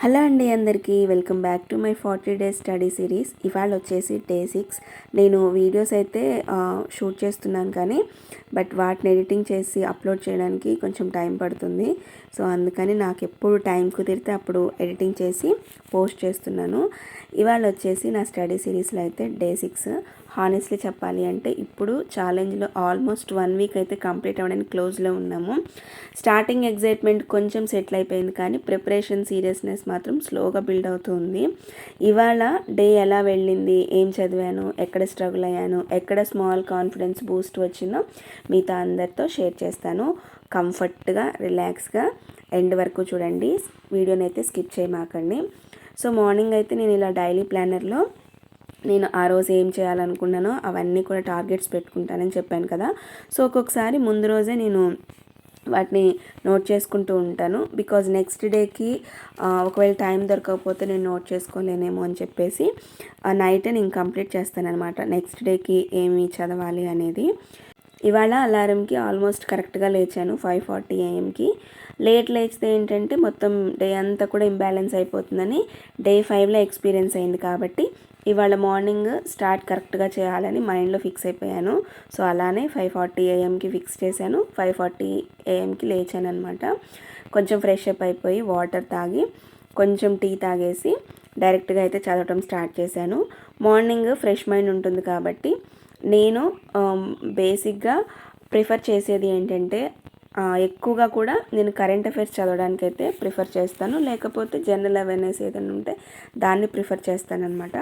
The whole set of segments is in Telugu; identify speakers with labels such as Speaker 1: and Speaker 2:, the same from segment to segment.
Speaker 1: హలో అండి, అందరికీ welcome back to my 40 days study series. ఇవాళ వచ్చేసి డే 6. నేను వీడియోస్ అయితే షూట్ చేస్తున్నాను, కానీ వాటిని ఎడిటింగ్ చేసి అప్లోడ్ చేయడానికి కొంచెం టైం పడుతుంది. సో అందుకని నాకు ఎప్పుడు టైం కుదిరితే అప్పుడు ఎడిటింగ్ చేసి పోస్ట్ చేస్తున్నాను. ఇవాళ వచ్చేసి నా స్టడీ సిరీస్లో అయితే డే 6. హానెస్ట్లీ చెప్పాలి అంటే ఇప్పుడు ఛాలెంజ్లో ఆల్మోస్ట్ 1 వీక్ అయితే కంప్లీట్ అవ్వడానికి క్లోజ్లో ఉన్నాము. స్టార్టింగ్ ఎగ్జైట్మెంట్ కొంచెం సెటిల్ అయిపోయింది, కానీ ప్రిపరేషన్ సీరియస్నెస్ మాత్రం స్లోగా బిల్డ్ అవుతుంది. ఇవాళ డే ఎలా వెళ్ళింది, ఏం చదివాను, ఎక్కడ స్ట్రగుల్ అయ్యాను, ఎక్కడ స్మాల్ కాన్ఫిడెన్స్ బూస్ట్ వచ్చిందో మీతో అందరితో షేర్ చేస్తాను. కంఫర్ట్గా రిలాక్స్గా ఎండ్ వరకు చూడండి, వీడియోని అయితే స్కిప్ చేయమాకండి. సో మార్నింగ్ అయితే నేను ఇలా డైలీ ప్లానర్లో నేను ఆ రోజు ఏం చేయాలనుకున్నానో అవన్నీ కూడా టార్గెట్స్ పెట్టుకుంటానని చెప్పాను కదా. సో ఒక్కొక్కసారి ముందు రోజే నేను వాటిని నోట్ చేసుకుంటూ ఉంటాను. బికాజ్ నెక్స్ట్ డేకి ఒకవేళ టైం దొరకకపోతే నేను నోట్ చేసుకోలేనేమో అని చెప్పేసి నైటే నేను కంప్లీట్ చేస్తాను అనమాట, నెక్స్ట్ డేకి ఏమి చదవాలి అనేది. ఇవాళ అలారంకి ఆల్మోస్ట్ కరెక్ట్గా లేచాను 5:40 AM. లేట్ లేచితే ఏంటంటే మొత్తం డే అంతా కూడా ఇంబ్యాలెన్స్ అయిపోతుందని డే 5లో ఎక్స్పీరియన్స్ అయింది. కాబట్టి ఇవాళ మార్నింగ్ స్టార్ట్ కరెక్ట్గా చేయాలని మైండ్లో ఫిక్స్ అయిపోయాను. సో అలానే 5:40 AM ఫిక్స్ చేశాను. 5:40 AM లేచాను అనమాట. కొంచెం ఫ్రెష్ అప్ అయిపోయి వాటర్ తాగి కొంచెం టీ తాగేసి డైరెక్ట్గా అయితే చదవటం స్టార్ట్ చేశాను. మార్నింగ్ ఫ్రెష్ మైండ్ ఉంటుంది కాబట్టి నేను బేసిక్గా ప్రిఫర్ చేసేది ఏంటంటే ఎక్కువగా కూడా నేను కరెంట్ అఫైర్స్ చదవడానికి అయితే ప్రిఫర్ చేస్తాను, లేకపోతే జనరల్ అవేర్నెస్ ఏదైనా ఉంటే దాన్ని ప్రిఫర్ చేస్తాను అనమాట.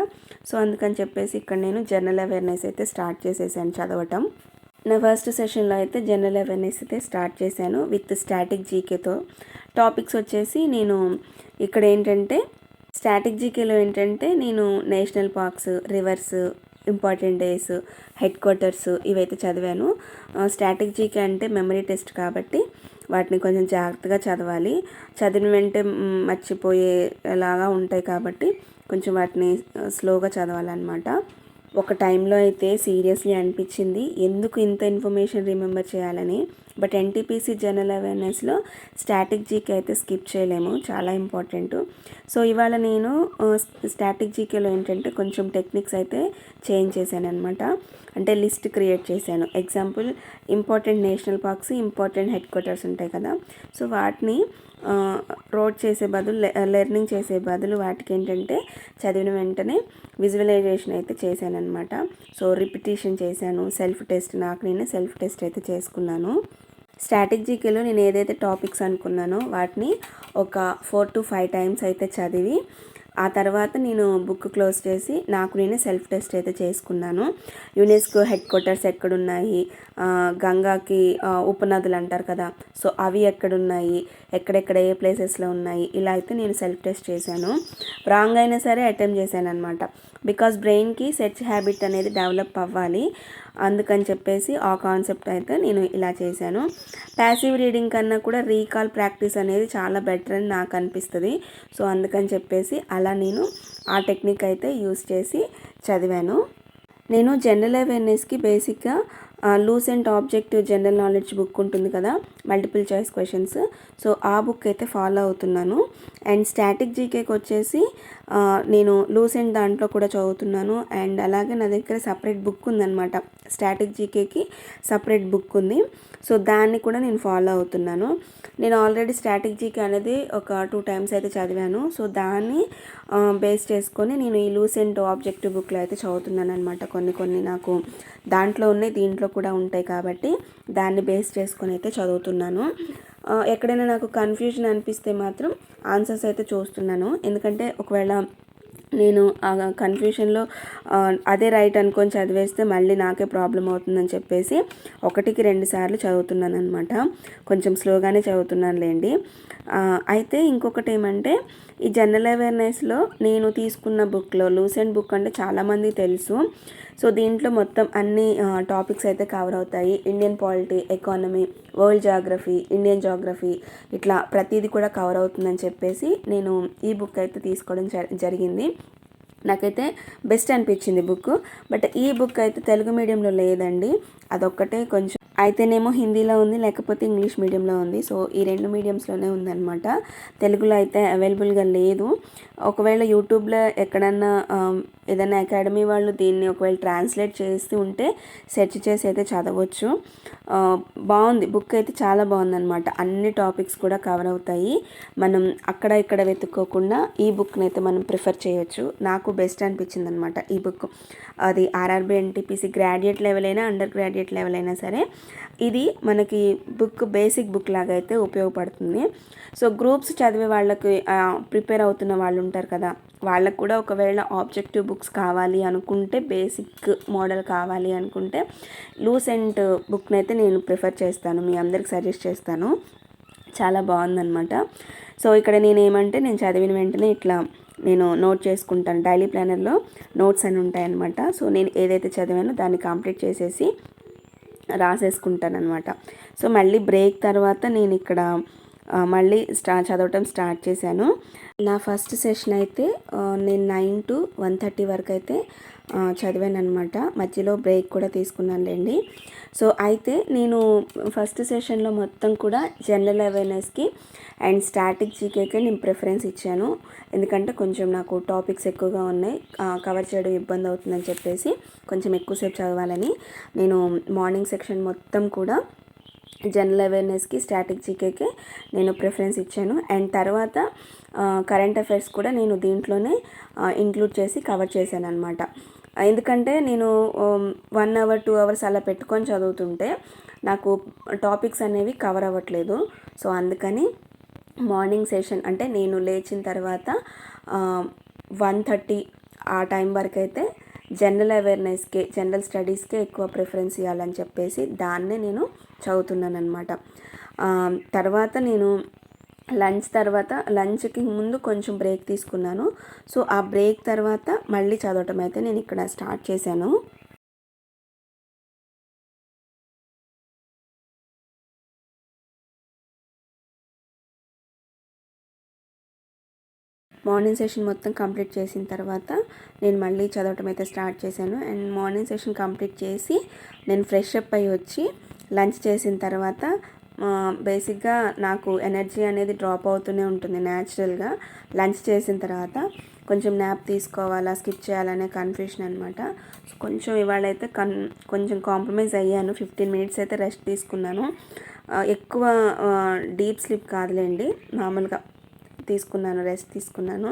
Speaker 1: సో అందుకని చెప్పేసి ఇక్కడ నేను జనరల్ అవేర్నెస్ అయితే స్టార్ట్ చేసేసాను చదవటం. నా ఫస్ట్ సెషన్లో అయితే జనరల్ అవేర్నెస్ అయితే స్టార్ట్ చేశాను విత్ స్టాటిక్ జీకేతో. టాపిక్స్ వచ్చేసి నేను ఇక్కడ ఏంటంటే స్టాటిక్ జీకేలో ఏంటంటే నేను national parks, reverse, important days, head quarters ఇవైతే చదివాను. స్టాటిక్ జీకే అంటే మెమరీ టెస్ట్ కాబట్టి వాటిని కొంచెం జాగ్రత్తగా చదవాలి. చదివిన వెంటనే మర్చిపోయేలాగా ఉంటాయి కాబట్టి కొంచెం వాటిని స్లోగా చదవాలన్నమాట. ఒక టైంలో అయితే సీరియస్లీ అనిపించింది ఎందుకు ఇంత ఇన్ఫర్మేషన్ రిమెంబర్ చేయాలని. బట్ ఎన్టీపీసీ జనరల్ అవేర్నెస్లో స్టాటిక్ జీకే అయితే స్కిప్ చేయలేము, చాలా ఇంపార్టెంట్. సో ఇవాళ నేను స్టాటిక్ జీకేలో ఏంటంటే కొంచెం టెక్నిక్స్ అయితే చేంజ్ చేశాను అనమాట. అంటే లిస్ట్ క్రియేట్ చేశాను. Example, important national parks, important head quarters ఉంటాయి కదా. సో వాటిని రోడ్ చేసే బదులు, లెర్నింగ్ చేసే బదులు వాటికి ఏంటంటే చదివిన వెంటనే విజువలైజేషన్ అయితే చేశాను అనమాట. సో రిపిటేషన్ చేశాను, సెల్ఫ్ టెస్ట్, నాకు నేను సెల్ఫ్ టెస్ట్ అయితే చేసుకున్నాను. స్టాటిక్ జీకేలో నేను ఏదైతే టాపిక్స్ అనుకున్నానో వాటిని ఒక 4 to 5 టైమ్స్ అయితే చదివి ఆ తర్వాత నేను బుక్ క్లోజ్ చేసి నాకు నేను సెల్ఫ్ టెస్ట్ అయితే చేసుకున్నాను. యునెస్కో హెడ్ క్వార్టర్స్ ఎక్కడున్నాయి, గంగాకి ఉపనదులు అంటారు కదా, సో అవి ఎక్కడున్నాయి, ఎక్కడెక్కడ ఏ ప్లేసెస్లో ఉన్నాయి, ఇలా అయితే నేను సెల్ఫ్ టెస్ట్ చేశాను. రాంగ్ అయినా సరే అటెంప్ట్ చేశాను అనమాట. బికాజ్ బ్రెయిన్కి సెర్చ్ హ్యాబిట్ అనేది డెవలప్ అవ్వాలి, అందుకని చెప్పేసి ఆ కాన్సెప్ట్ అయితే నేను ఇలా చేశాను. ప్యాసివ్ రీడింగ్ కన్నా కూడా రీకాల్ ప్రాక్టీస్ అనేది చాలా బెటర్ అని నాకు అనిపిస్తుంది. సో అందుకని చెప్పేసి అలా నేను ఆ టెక్నిక్ అయితే యూస్ చేసి చదివాను. నేను జనరల్ అవేర్నెస్కి బేసిక్గా Lucent objective general knowledge book ఉంటుంది కదా, మల్టిపుల్ చాయిస్ క్వశ్చన్స్, సో ఆ బుక్ అయితే ఫాలో అవుతున్నాను. అండ్ స్టాటిక్ జీకేకి వచ్చేసి నేను లూసెంట్ దాంట్లో కూడా చదువుతున్నాను. అండ్ అలాగే నా దగ్గర సపరేట్ బుక్ ఉందన్నమాట, స్టాటిక్ జీకేకి సపరేట్ బుక్ ఉంది. సో దాన్ని కూడా నేను ఫాలో అవుతున్నాను. నేను ఆల్రెడీ స్టాటిక్ జీకే అనేది ఒక 2 టైమ్స్ అయితే చదివాను. సో దాన్ని బేస్ చేసుకొని నేను ఈ లూసెంట్ ఆబ్జెక్టివ్ బుక్లో అయితే చదువుతున్నాను అనమాట. కొన్ని నాకు దాంట్లో ఉన్నాయి, దీంట్లో కూడా ఉంటాయి కాబట్టి దాన్ని బేస్ చేసుకొని అయితే చదువుతున్నాను. ఎక్కడైనా నాకు కన్ఫ్యూజన్ అనిపిస్తే మాత్రం ఆన్సర్స్ అయితే చూస్తున్నాను. ఎందుకంటే ఒకవేళ నేను ఆ కన్ఫ్యూషన్లో అదే రైట్ అనుకొని చదివేస్తే మళ్ళీ నాకే ప్రాబ్లం అవుతుందని చెప్పేసి 1కి 2 సార్లు చదువుతున్నాను అనమాట. కొంచెం స్లోగానే చదువుతున్నానులేండి. అయితే ఇంకొకటి ఏమంటే ఈ జనరల్ అవేర్నెస్లో నేను తీసుకున్న బుక్లో, లూసెంట్ బుక్ అంటే చాలామంది తెలుసు. సో దీంట్లో మొత్తం అన్ని టాపిక్స్ అయితే కవర్ అవుతాయి. Indian polity, economy, world geography, Indian geography, ఇట్లా ప్రతిదీ కూడా కవర్ అవుతుందని చెప్పేసి నేను ఈ బుక్ అయితే తీసుకోవడం జరిగింది. నాకైతే బెస్ట్ అనిపించింది బుక్. బట్ ఈ బుక్ అయితే తెలుగు మీడియంలో లేదండి, అదొక్కటే కొంచెం అయితేనేమో హిందీలో ఉంది, లేకపోతే ఇంగ్లీష్ మీడియంలో ఉంది. సో ఈ 2 మీడియంస్లోనే ఉందన్నమాట. తెలుగులో అయితే అవైలబుల్గా లేదు. ఒకవేళ యూట్యూబ్లో ఎక్కడన్నా ఏదైనా అకాడమీ వాళ్ళు దీన్ని ఒకవేళ ట్రాన్స్లేట్ చేసి ఉంటే సెర్చ్ చేసి అయితే చదవచ్చు. బాగుంది, బుక్ అయితే చాలా బాగుందన్నమాట. అన్ని టాపిక్స్ కూడా కవర్ అవుతాయి. మనం అక్కడ ఇక్కడ వెతుక్కోకుండా ఈ బుక్ని అయితే మనం ప్రిఫర్ చేయొచ్చు. నాకు బెస్ట్ అనిపించింది అనమాట ఈ బుక్. అది ఆర్ఆర్బీ ఎన్టీపీసీ గ్రాడ్యుయేట్ లెవెల్ అయినా అండర్ గ్రాడ్యుయేట్ లెవెల్ అయినా సరే ఇది మనకి బుక్ బేసిక్ బుక్ లాగా అయితే ఉపయోగపడుతుంది. సో గ్రూప్స్ చదివే వాళ్ళకి ప్రిపేర్ అవుతున్న వాళ్ళు ఉంటారు కదా, వాళ్ళకు కూడా ఒకవేళ ఆబ్జెక్టివ్ బుక్స్ కావాలి అనుకుంటే, బేసిక్ మోడల్ కావాలి అనుకుంటే లూసెంట్ బుక్ని అయితే నేను ప్రిఫర్ చేస్తాను, మీ అందరికి సజెస్ట్ చేస్తాను. చాలా బాగుందన్నమాట. సో ఇక్కడ నేను చదివిన వెంటనే ఇట్లా నేను నోట్ చేసుకుంటాను. డైలీ ప్లానర్లో నోట్స్ అని ఉంటాయన్నమాట. సో నేను ఏదైతే చదివానో దాన్ని కంప్లీట్ చేసేసి రాసేసుకుంటాను అనమాట. సో మళ్ళీ బ్రేక్ తర్వాత నేను ఇక్కడ మళ్ళీ చదవటం స్టార్ట్ చేశాను. నా ఫస్ట్ సెషన్ అయితే నేను 9 to 1:30 వరకు అయితే చదివాను అనమాట. మధ్యలో బ్రేక్ కూడా తీసుకున్నానులేండి. సో అయితే నేను ఫస్ట్ సెషన్లో మొత్తం కూడా జనరల్ అవేర్నెస్కి అండ్ స్టాటిక్ జీకేకి నేను ప్రిఫరెన్స్ ఇచ్చాను. ఎందుకంటే కొంచెం నాకు టాపిక్స్ ఎక్కువగా ఉన్నాయి, కవర్ చేయడం ఇబ్బంది అవుతుందని చెప్పేసి కొంచెం ఎక్కువసేపు చదవాలని నేను మార్నింగ్ సెక్షన్ మొత్తం కూడా జనరల్ అవేర్నెస్కి స్టాటిక్ జీకేకి నేను ప్రిఫరెన్స్ ఇచ్చాను. అండ్ తర్వాత కరెంట్ అఫైర్స్ కూడా నేను దీంట్లోనే ఇంక్లూడ్ చేసి కవర్ చేశాను అనమాట. ఎందుకంటే నేను 1 hour 2 hours అలా పెట్టుకొని చదువుతుంటే నాకు టాపిక్స్ అనేవి కవర్ అవ్వట్లేదు. సో అందుకని మార్నింగ్ సెషన్ అంటే నేను లేచిన తర్వాత 1:30 ఆ టైం వరకు అయితే జనరల్ అవేర్నెస్కి, జనరల్ స్టడీస్కే ఎక్కువ ప్రిఫరెన్స్ ఇవ్వాలని చెప్పేసి దాన్నే నేను చదువుతున్నాను అనమాట. తర్వాత నేను లంచ్కి ముందు కొంచెం బ్రేక్ తీసుకున్నాను. సో ఆ బ్రేక్ తర్వాత మళ్ళీ చదవటం అయితే నేను ఇక్కడ స్టార్ట్ చేశాను. మార్నింగ్ సెషన్ మొత్తం కంప్లీట్ చేసిన తర్వాత నేను మళ్ళీ చదవటం అయితే స్టార్ట్ చేశాను. అండ్ మార్నింగ్ సెషన్ కంప్లీట్ చేసి నేను ఫ్రెష్ అప్ అయ్యి వచ్చి లంచ్ చేసిన తర్వాత బేసిక్గా నాకు ఎనర్జీ అనేది డ్రాప్ అవుతూనే ఉంటుంది న్యాచురల్గా. లంచ్ చేసిన తర్వాత కొంచెం న్యాప్ తీసుకోవాలా స్కిప్ చేయాలనే కన్ఫ్యూషన్ అనమాట. కొంచెం ఇవాళ అయితే కొంచెం కాంప్రమైజ్ అయ్యాను. 15 minutes అయితే రెస్ట్ తీసుకున్నాను. ఎక్కువ డీప్ స్లీప్ కాదులేండి, మామూలుగా తీసుకున్నాను, రెస్ట్ తీసుకున్నాను.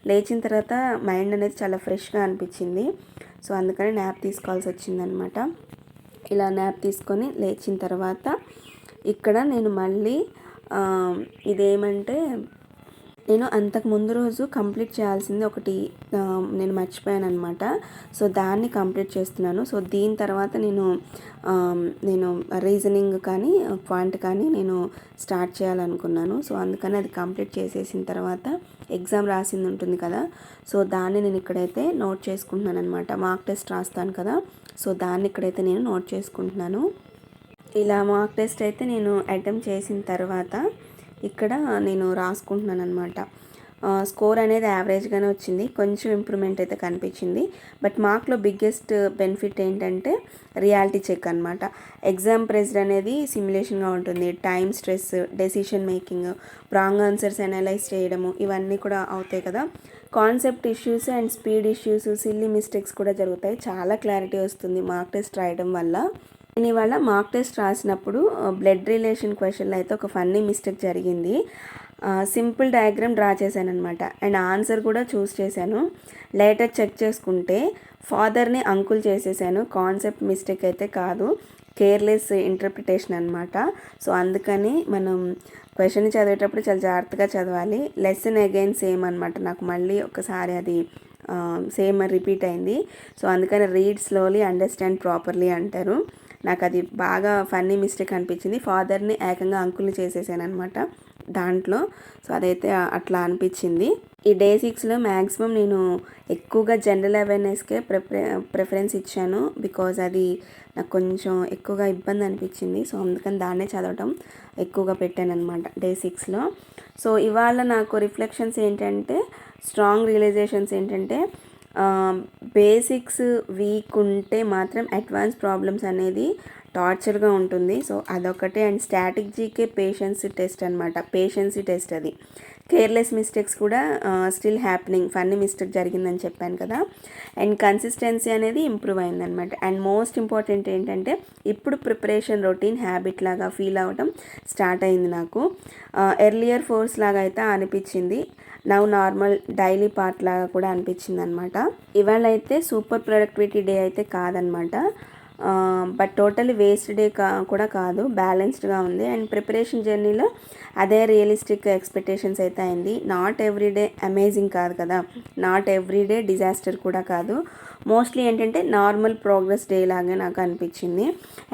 Speaker 1: లేచిన తర్వాత మైండ్ అనేది చాలా ఫ్రెష్గా అనిపించింది. సో అందుకని న్యాప్ తీసుకోవాల్సి వచ్చిందనమాట. ఇలా న్యాప్ తీసుకొని లేచిన తర్వాత ఇక్కడ నేను మళ్ళీ ఇదేమంటే నేను అంతకు ముందు రోజు కంప్లీట్ చేయాల్సింది ఒకటి నేను మర్చిపోయాను అనమాట. సో దాన్ని కంప్లీట్ చేస్తున్నాను. సో దీని తర్వాత నేను రీజనింగ్ కానీ క్వాంట్ కానీ నేను స్టార్ట్ చేయాలనుకున్నాను. సో అందుకని అది కంప్లీట్ చేసేసిన తర్వాత ఎగ్జామ్ రాసింది ఉంటుంది కదా, సో దాన్ని నేను ఇక్కడైతే నోట్ చేసుకుంటున్నాను అనమాట. మార్క్ టెస్ట్ రాస్తాను కదా, సో దాన్ని ఇక్కడైతే నేను నోట్ చేసుకుంటున్నాను. ఇలా మార్క్ టెస్ట్ అయితే నేను అటెంప్ట్ చేసిన తర్వాత ఇక్కడ నేను రాసుకుంటున్నాను అనమాట. స్కోర్ అనేది యావరేజ్గానే వచ్చింది, కొంచెం ఇంప్రూవ్మెంట్ అయితే కనిపించింది. బట్ మార్క్లో బిగ్గెస్ట్ బెనిఫిట్ ఏంటంటే రియాలిటీ చెక్ అనమాట. ఎగ్జామ్ ప్రెజర్ అనేది సిమ్యులేషన్గా ఉంటుంది. Time stress, decision making, wrong answers analyse చేయడము, ఇవన్నీ కూడా అవుతాయి కదా. Concept issues and speed issues, silly mistakes కూడా జరుగుతాయి. చాలా క్లారిటీ వస్తుంది మార్క్ టెస్ట్ రాయడం వల్ల. నేను ఇవాళ మార్క్ టెస్ట్ రాసినప్పుడు బ్లడ్ రిలేషన్ క్వశ్చన్లో అయితే ఒక ఫన్నీ మిస్టేక్ జరిగింది. సింపుల్ డయాగ్రామ్ డ్రా చేశాను అనమాట. అండ్ ఆన్సర్ కూడా చూస్ చేశాను. లేటర్ చెక్ చేసుకుంటే ఫాదర్ని అంకుల్ చేసేసాను. కాన్సెప్ట్ మిస్టేక్ అయితే కాదు, కేర్లెస్ ఇంటర్ప్రిటేషన్ అనమాట. సో అందుకని మనం క్వశ్చన్ చదివేటప్పుడు చాలా జాగ్రత్తగా చదవాలి. లెసన్ అగైన్ సేమ్ అనమాట. నాకు మళ్ళీ ఒకసారి అది సేమ్ రిపీట్ అయింది. సో అందుకని రీడ్ స్లోలీ అండర్స్టాండ్ ప్రాపర్లీ అంటారు. నాకు అది బాగా ఫన్నీ మిస్టేక్ అనిపించింది. ఫాదర్ని ఏకంగా అంకుల్ని చేసేసాను అనమాట దాంట్లో. సో అదైతే అట్లా అనిపించింది. ఈ డే 6లో మ్యాక్సిమం నేను ఎక్కువగా జనరల్ అవేర్నెస్కే ప్రిఫరెన్స్ ఇచ్చాను. బికాజ్ అది నాకు కొంచెం ఎక్కువగా ఇబ్బంది అనిపించింది. సో అందుకని దాన్నే చదవటం ఎక్కువగా పెట్టాను అనమాట డే 6లో. సో ఇవాళ నాకు రిఫ్లెక్షన్స్ ఏంటంటే, స్ట్రాంగ్ రియలైజేషన్స్ ఏంటంటే, బేసిక్స్ వీక్ ఉంటే మాత్రం అడ్వాన్స్ ప్రాబ్లమ్స్ అనేది టార్చర్గా ఉంటుంది. సో అదొకటే. అండ్ స్టాటిక్ జీకే పేషెన్సీ టెస్ట్ అనమాట. పేషెన్సీ టెస్ట్ అది. కేర్లెస్ మిస్టేక్స్ కూడా స్టిల్ హ్యాపెనింగ్. ఫన్నీ మిస్టేక్ జరిగిందని చెప్పాను కదా. అండ్ కన్సిస్టెన్సీ అనేది ఇంప్రూవ్ అయిందనమాట. అండ్ మోస్ట్ ఇంపార్టెంట్ ఏంటంటే ఇప్పుడు ప్రిపరేషన్ రొటీన్ హ్యాబిట్ లాగా ఫీల్ అవ్వడం స్టార్ట్ అయింది నాకు. ఎర్లియర్ ఫోర్స్ లాగా అయితే అనిపించింది. నవ్ నార్మల్ డైలీ పార్ట్ లాగా కూడా అనిపించింది అనమాట. ఇవాళ అయితే సూపర్ ప్రొడక్టివిటీ డే అయితే కాదనమాట. బట్ టోటలీ వేస్ట్ డే కూడా కాదు, బ్యాలెన్స్డ్గా ఉంది. అండ్ ప్రిపరేషన్ జర్నీలో అదే రియలిస్టిక్ ఎక్స్పెక్టేషన్స్ అయితే అయింది. నాట్ ఎవ్రీడే అమేజింగ్ కాదు కదా, నాట్ ఎవ్రీడే డిజాస్టర్ కూడా కాదు. మోస్ట్లీ ఏంటంటే నార్మల్ ప్రోగ్రెస్ డే లాగా నాకు అనిపించింది.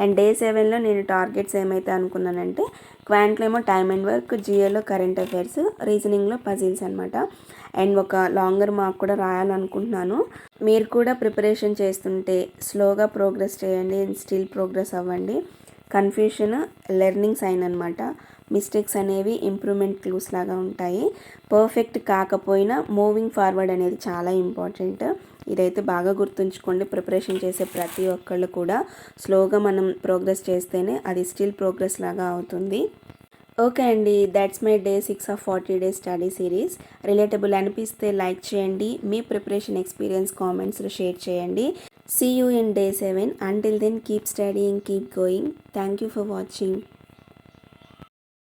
Speaker 1: అండ్ డే 7లో నేను టార్గెట్స్ ఏమైతే అనుకున్నానంటే క్వాంట్లో ఏమో టైమ్ అండ్ వర్క్, జిఏలో కరెంట్ అఫైర్స్, రీజనింగ్లో పజిల్స్ అనమాట. అండ్ ఒక లాంగర్ మార్క్ కూడా రాయాలనుకుంటున్నాను. మీరు కూడా ప్రిపరేషన్ చేస్తుంటే స్లోగా ప్రోగ్రెస్ చేయండి అండ్ స్టిల్ ప్రోగ్రెస్ అవ్వండి. కన్ఫ్యూషన్ లెర్నింగ్ సైన్ అనమాట. మిస్టేక్స్ అనేవి ఇంప్రూవ్మెంట్ క్లూస్ లాగా ఉంటాయి. పర్ఫెక్ట్ కాకపోయినా మూవింగ్ ఫార్వర్డ్ అనేది చాలా ఇంపార్టెంట్. ఇదైతే బాగా గుర్తుంచుకోండి. ప్రిపరేషన్ చేసే ప్రతి ఒక్కళ్ళు కూడా స్లోగా మనం ప్రోగ్రెస్ చేస్తేనే అది స్టిల్ ప్రోగ్రెస్ లాగా అవుతుంది. ఓకే అండి, that's my day 6 of 40 days study series. Relatable అనిపిస్తే లైక్ చేయండి. మీ ప్రిపరేషన్ ఎక్స్పీరియన్స్ కామెంట్స్లో షేర్ చేయండి. See you in day 7. Until then, keep studying, keep going. Thank you for watching.